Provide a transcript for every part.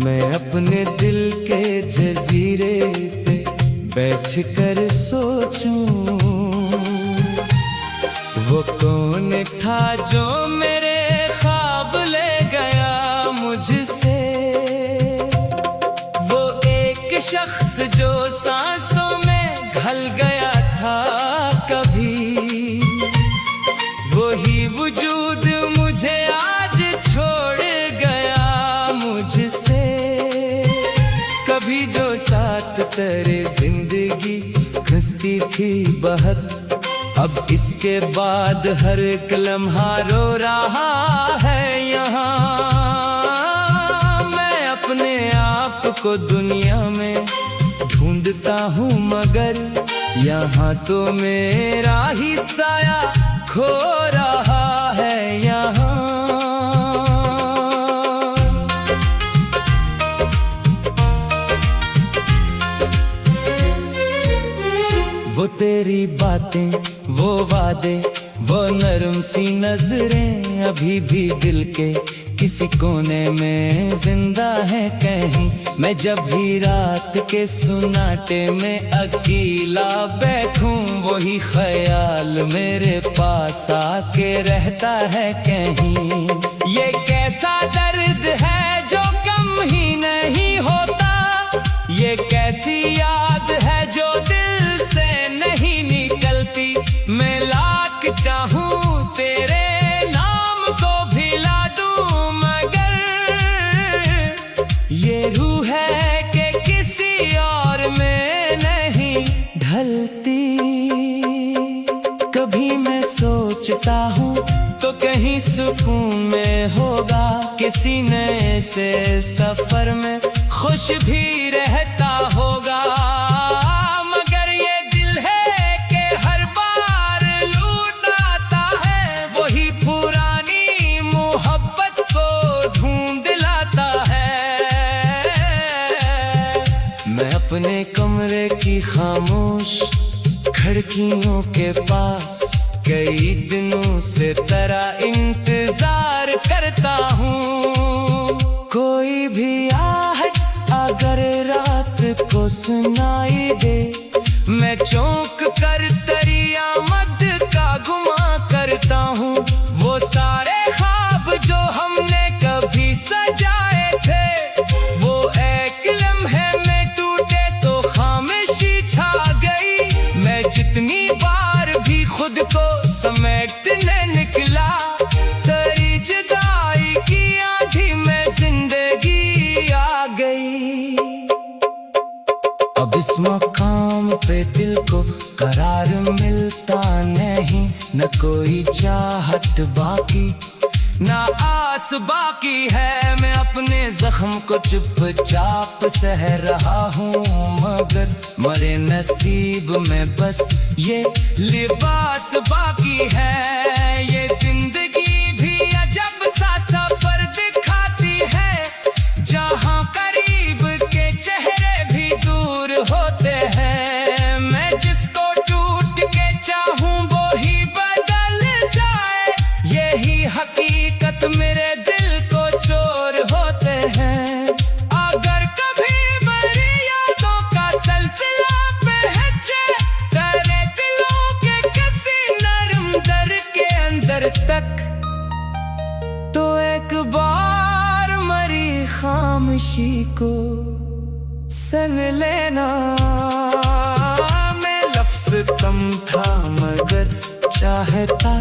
मैं अपने दिल के जजीरे पे बैठ कर सोचूं, वो कौन था जो मेरे ख्वाब ले गया मुझसे। वो एक शख्स जो सांसों में ढल गया था कभी, वही वजूद मुझे आज छोड़ गया मुझसे। कभी जो साथ तेरे जिंदगी खस्ती थी बहुत, अब इसके बाद हर एक लम्हा रो रहा है यहाँ। मैं अपने आप को दुनिया में ढूंढता हूँ, मगर यहाँ तो मेरा ही साया खो रहा है यहाँ। वो तेरी बातें, वो वादे, वो नरम सी नजरें अभी भी दिल के किसी कोने में जिंदा है कहीं। मैं जब भी रात के सुनाटे में अकेला बैठूं, वही ख्याल मेरे पास आके रहता है कहीं। ये कैसा दर्द है जो कम ही नहीं होता, ये कैसी याद है जो दिल से नहीं निकलती। मैं लाख चाहूं तेरे नाम को भिला दूं, मगर ये रूह है कि किसी और में नहीं ढलती। कभी मैं सोचता हूँ तो कहीं सुकून में होगा, किसी नए से सफर में खुश भी रहता होगा। मगर ये दिल है कि हर बार लौट आता है, वही पुरानी मोहब्बत को ढूंढ लाता है। मैं अपने कमरे की खामोश खिड़कियों के पास कई दिनों से तेरा इंतजार करता हूँ। कोई भी आहट अगर रात को सुनाई दे, मैं चौंक कर तेरी आमद का गुमा करता हूँ। वो सारे ख्वाब जो हमने कभी सजाए थे, वो एक लम्हे में टूटे तो खामोशी छा गई। मैं जितनी बार भी खुद को समेटने निकला, तेरी जुदाई की आंधी में जिंदगी आ गई। अब इस मकाम पे दिल को करार मिलता नहीं, न कोई चाहत बाकी, ना आस बाकी है। मैं अपने जख्म को चुपचाप सह रहा हूँ, मगर मरे नसीब में बस ये लिबास बाकी है। ये जिंदगी भी अजब सा सफर दिखाती है, जहाँ करीब के चेहरे भी दूर होते हैं। मैं जिसको टूट के चाहूँ वो ही बदल जाए, यही हकीकत मेरे दिल को चोर होते हैं। अगर कभी मेरी यादों का सिलसिला पहुंचे तेरे दिलों के किसी नरम दर के अंदर तक, तो एक बार मरी खामोशी को सन लेना। मैं लफ्ज़ कम था मगर चाहता,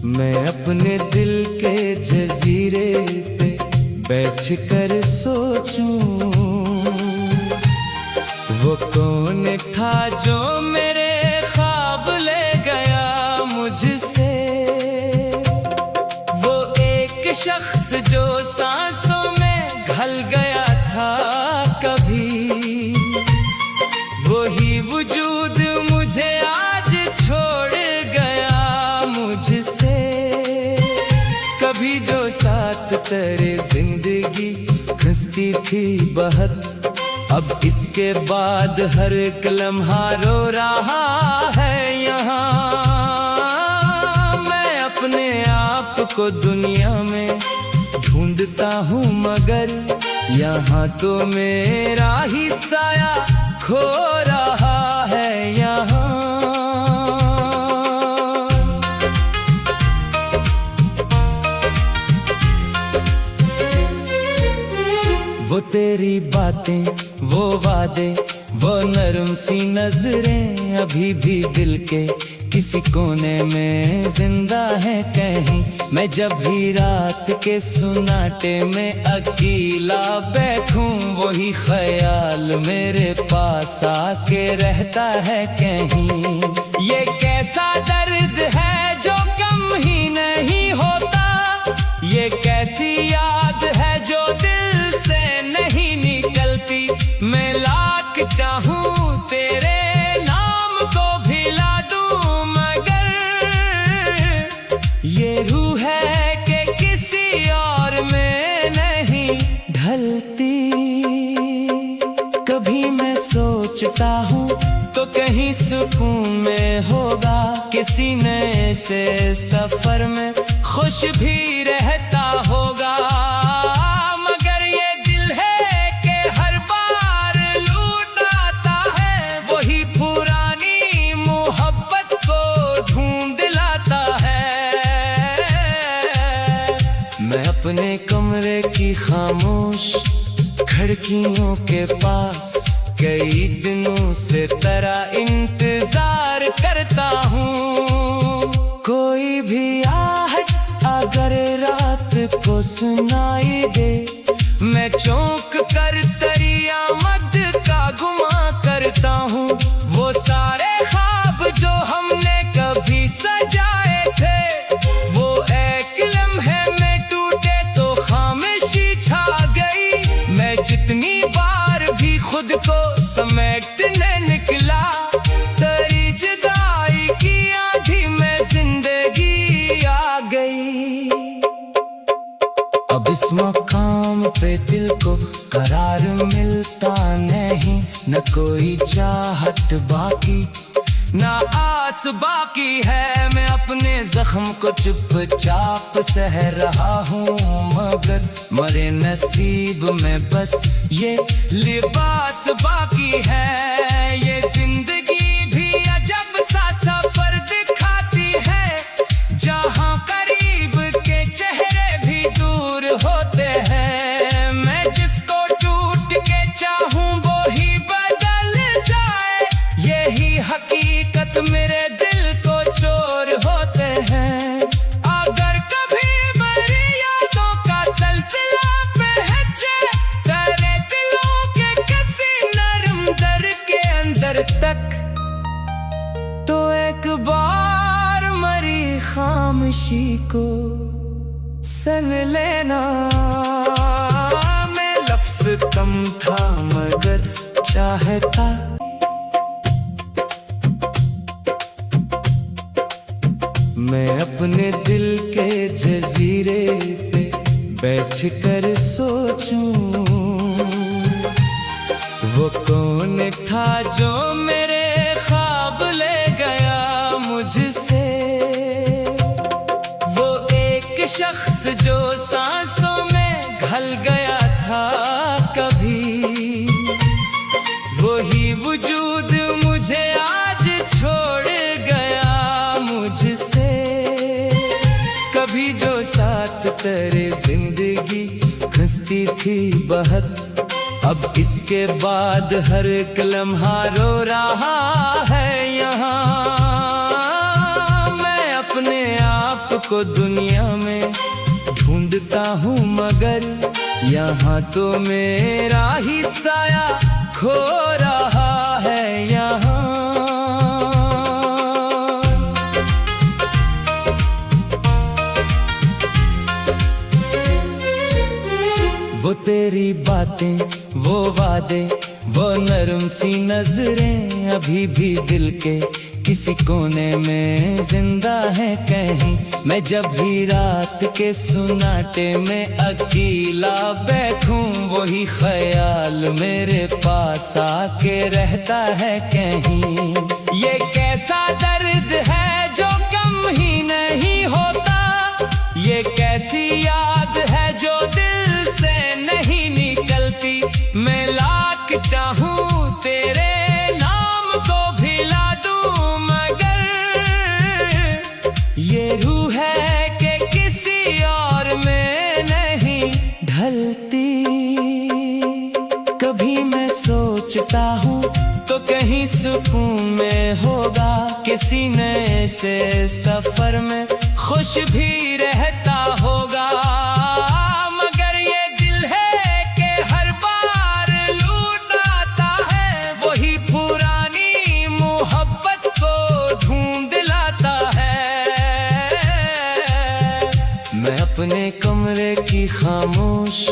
मैं अपने दिल के जजीरे पे बैठ कर सोचूं, वो कौन था जो मेरे ख्वाब ले गया मुझसे। वो एक शख्स जो सांसों में ढल गया था कभी, वही वजूद मुझे आज छोड़ गया मुझसे। कभी जो साथ तेरे जिंदगी खस्ती थी बहुत, अब इसके बाद हर एक लम्हा रो रहा है यहाँ। मैं अपने आप आपको दुनिया में ढूंढता हूँ, मगर यहाँ तो मेरा ही साया खो रहा है यहाँ। वो तेरी बातें, वो वादे, वो नरम सी नजरें अभी भी दिल के किसी कोने में जिंदा है कहीं। मैं जब भी रात के सुनाटे में अकेला बैठूं, वही ख्याल मेरे पास आके रहता है कहीं। ये कैसा दर्द है जो कम ही नहीं होता, ये कैसी याद है जो दिल से नहीं निकलती। मैं लाख चाहूं तेरे नाम को भिला दूं, मगर ये रूह है कि किसी और में नहीं ढलती। कभी मैं सोचता हूँ तो कहीं सुकून में होगा, किसी नए से सफर में खुश भी रहता होगा। मगर ये दिल है कि हर बार लूट आता है, वही पुरानी मोहब्बत को ढूंढ लाता है। मैं अपने कमरे की खामोश खिड़कियों के पास कई दिनों से तेरा इंतजार करता हूँ। कोई भी आहट अगर रात को सुनाई दे, मैं चौंक कर दरिया मद का गुमा करता हूँ। वो सारे ख्वाब जो हमने कभी सजाए थे, वो एक लम्हे में टूटे तो खामोशी छा गई। मैं जितनी बार भी खुद को समेटने निकला, तेरी जुदाई की आंधी में जिंदगी आ गई। अब इस मकाम पे दिल को करार मिलता नहीं, न कोई चाहत बाकी, ना आस बाकी है। मैं अपने जख्म को चुपचाप सह रहा हूँ, मगर मरे नसीब में बस ये लिबास बाकी है। ये जिंदगी भी अजब सा सफर दिखाती है, जहाँ करीब के चेहरे भी दूर होते हैं। मैं जिसको टूट के चाहूँ वो ही बदल जाए, यही हकीकत मेरे दिल को चोर होते हैं। अगर कभी मेरी यादों का सिलसिला पहुंचे तेरे दिलों के किसी नरम दर के अंदर तक, तो एक बार मरी खामोशी को सन लेना। मैं लफ्ज़ कम था मगर चाहता, मैं अपने दिल के जजीरे पे बैठ कर सोचूं, वो कौन था जो मेरे ख्वाब ले गया मुझसे। वो एक शख्स जो सांसों में घल गया था कभी, वही वजूद मुझे आज छोड़ गया मुझसे। कभी जो साथ तेरे जिंदगी हंसती थी बहुत, अब इसके बाद हर एक लम्हा रो रहा है यहाँ। मैं अपने आप को दुनिया में ढूंढता हूँ, मगर यहाँ तो मेरा ही साया खो रहा है यहाँ। वो तेरी बातें, वो वादे, वो नरम सी नजरें अभी भी दिल के किसी कोने में जिंदा है कहीं। मैं जब भी रात के सुनाटे में अकेला बैठूं, वही ख्याल मेरे पास आके रहता है कहीं। ये कैसा दर्द है जो कम ही नहीं होता, ये सुकून में होगा, किसी नए से सफर में खुश भी रहता होगा। मगर ये दिल है कि हर बार लौट आता है, वही पुरानी मोहब्बत को ढूंढ लाता है। मैं अपने कमरे की खामोश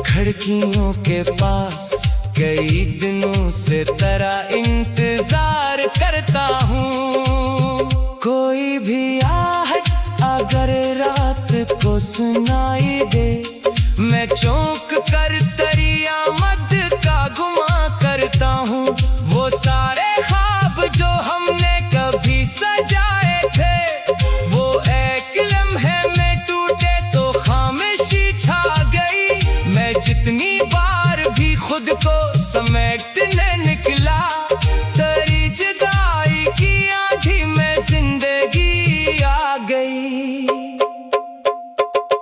खिड़कियों के पास कई दिनों से तेरा इंतजार करता हूँ। कोई भी आहट अगर रात को सुनाई दे, मैं चौंक कर दरिया मद का गुमा करता हूँ। वो सारे ख्वाब जो हमने कभी सजाए थे, वो एक लम्हे में टूटे तो खामोशी छा गई। मैं जितनी बार भी खुद को समेटने निकला, तेरी जुदाई की आंधी में जिंदगी आ गई।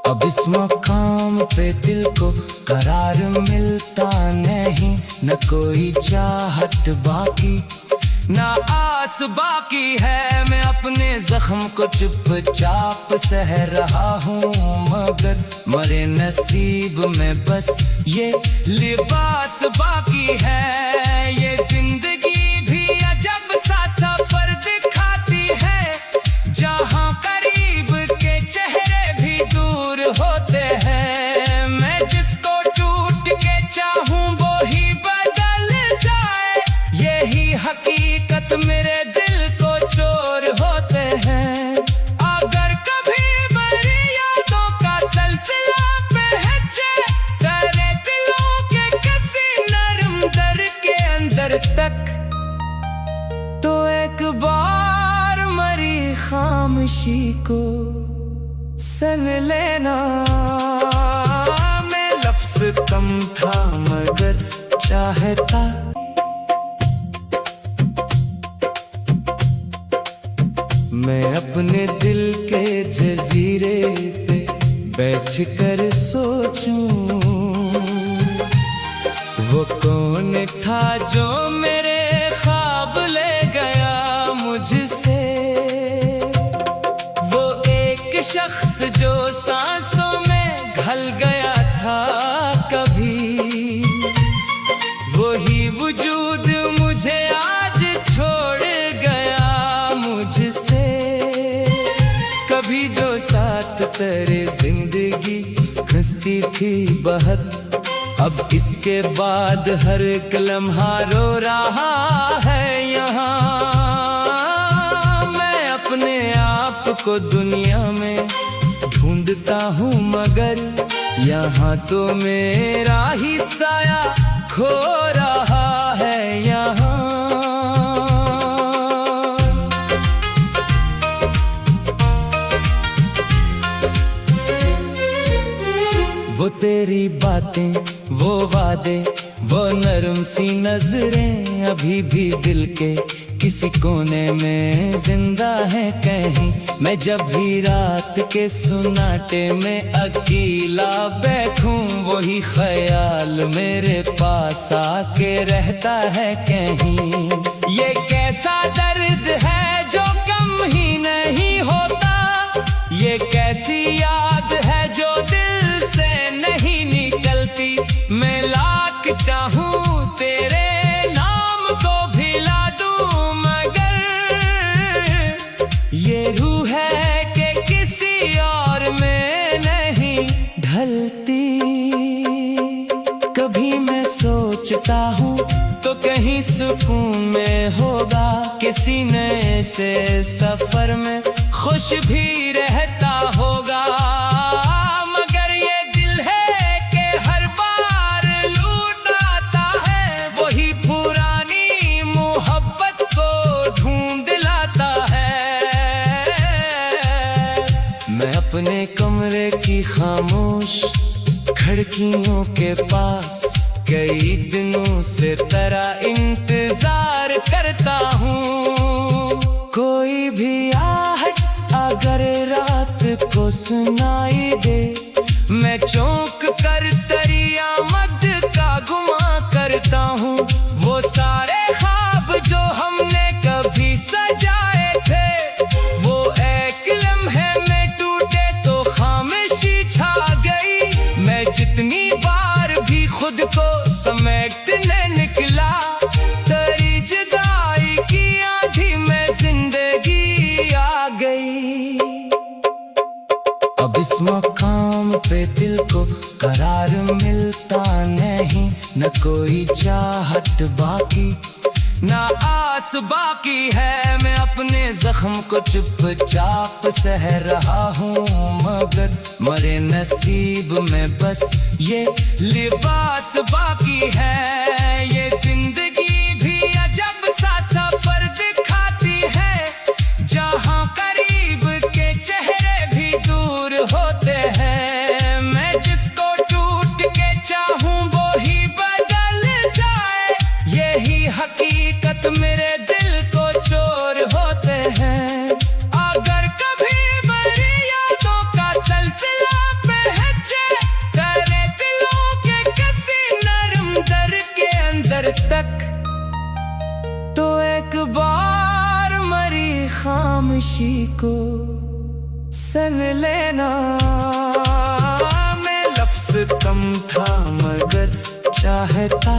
अब इस मकाम पे दिल को करार मिलता नहीं, न कोई चाहत बाकी ना आस बाकी है। मैं अपने जख्म को चुपचाप सह रहा हूँ, मगर मरे नसीब में बस ये लिबास बाकी है। ये जिंदगी भी अजब सा सफर दिखाती है, जहाँ करीब के चेहरे भी दूर होते हैं। मैं जिसको टूट के चाहूँ वो ही बदल जाए, यही हकीकत मेरे दिल को चोर होते हैं। अगर कभी मेरी यादों का सिलसिला पहुंचे तेरे दिलों के किसी नरम दर के अंदर तक, तो एक बार मरी खामोशी को सन लेना। मैं लफ्ज़ कम था मगर चाहता, मैं अपने दिल के जजीरे पे बैठ कर सोचूं, वो कौन था जो मेरे ख्वाब ले गया मुझसे। वो एक शख्स जो सांसों में घल गया था कभी, वही वजूद मुझे आज छोड़ गया मुझसे। कभी जो साथ तेरे जिंदगी हंसती थी बहुत, अब इसके बाद हर एक लम्हा रो रहा है यहाँ। मैं अपने आप को दुनिया में ढूंढता हूँ, मगर यहाँ तो मेरा ही साया खो रहा है यहाँ। वो तेरी बातें, वो वादे, वो नरम सी नजरें अभी भी दिल के किसी कोने में जिंदा है कहीं। मैं जब भी रात के सुनाटे में अकेला बैठूं, वही ख्याल मेरे पास आके रहता है कहीं। ये कैसा दर्द है जो कम ही नहीं होता, ये कैसी याद है जो दिल से नहीं निकलती। मैं लाख चाहूं तेरे नाम को भिला दूं, मगर ये रूह है कि किसी और में नहीं ढलती। कभी मैं सोचता हूँ तो कहीं सुकून में होगा, किसी नए से सफर में खुश भी रहता होगा। मगर ये दिल है कि हर बार लौट आता है, वही पुरानी मोहब्बत को ढूंढ लाता है। मैं अपने कमरे की खामोश खिड़कियों के पास कई दिनों से तेरा इंतजार करता हूँ। कोई भी आहट अगर रात को सुनाई दे, मैं चौंक कर दरिया मद का गुमा करता हूँ। वो सारे ख्वाब जो करार मिलता नहीं, न कोई चाहत बाकी, ना आस बाकी है। मैं अपने जख्म को चुपचाप सह रहा हूँ, मगर मरे नसीब में बस ये लिबास बाकी है। ये जिंदगी भी अजब सा सफर दिखाती है, जहाँ करीब के चेहरे भी दूर होते हैं। मैं जिसको टूट के चाहूँ वो ही बदल जाए, यही हकीकत मेरे दिल को चोर होते हैं। अगर कभी मेरी यादों का सिलसिला पहुंचे तेरे दिलों के किसी नरम दर के अंदर तक, तो एक बार मरी खामोशी को सुन लेना। मैं लफ्ज़ कम था मगर चाहता